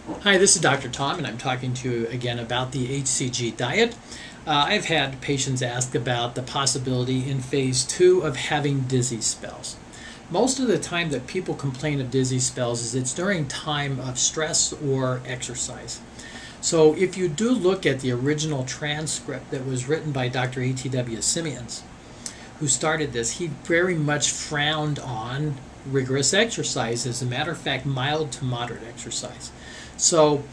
Hi, this is Dr. Tom, and I'm talking to you again about the HCG diet. I've had patients ask about the possibility in phase 2 of having dizzy spells. Most of the time that people complain of dizzy spells is it's during time of stress or exercise. So if you do look at the original transcript that was written by Dr. A.T.W. Simeons, who started this, he very much frowned on rigorous exercise. As a matter of fact, mild to moderate exercise. So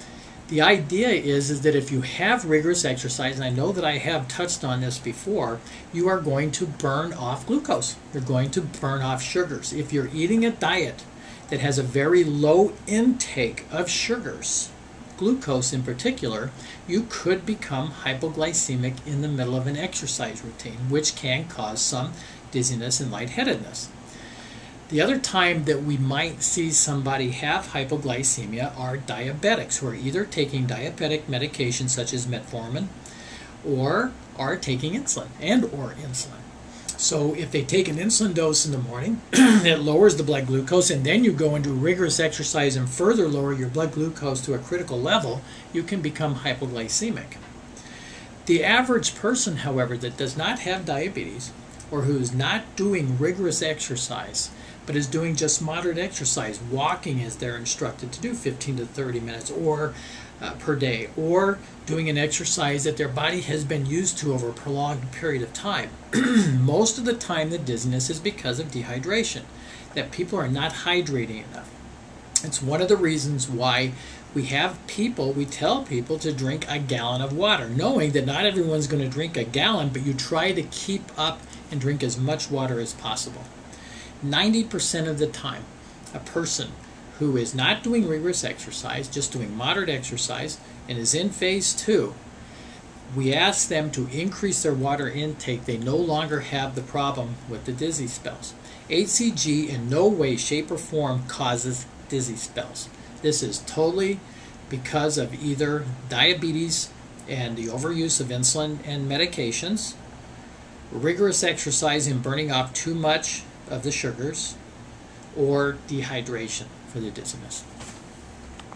the idea is that if you have rigorous exercise, and I know that I have touched on this before, you are going to burn off glucose. You're going to burn off sugars. If you're eating a diet that has a very low intake of sugars, glucose in particular, you could become hypoglycemic in the middle of an exercise routine, which can cause some dizziness and lightheadedness. The other time that we might see somebody have hypoglycemia are diabetics who are either taking diabetic medications such as metformin or are taking insulin or insulin. So if they take an insulin dose in the morning, it lowers the blood glucose, and then you go into rigorous exercise and further lower your blood glucose to a critical level, you can become hypoglycemic. The average person, however, that does not have diabetes or who is not doing rigorous exercise but is doing just moderate exercise, walking as they're instructed to do 15 to 30 minutes or per day, or doing an exercise that their body has been used to over a prolonged period of time. Most of the time the dizziness is because of dehydration, that people are not hydrating enough. It's one of the reasons why we tell people to drink a gallon of water, knowing that not everyone's going to drink a gallon, but you try to keep up and drink as much water as possible. 90% of the time, a person who is not doing rigorous exercise, just doing moderate exercise, and is in phase 2, we ask them to increase their water intake. They no longer have the problem with the dizzy spells. HCG in no way, shape, or form causes dizzy spells. This is totally because of either diabetes and the overuse of insulin and medications, rigorous exercise and burning off too much of the sugars, or dehydration for the dizziness.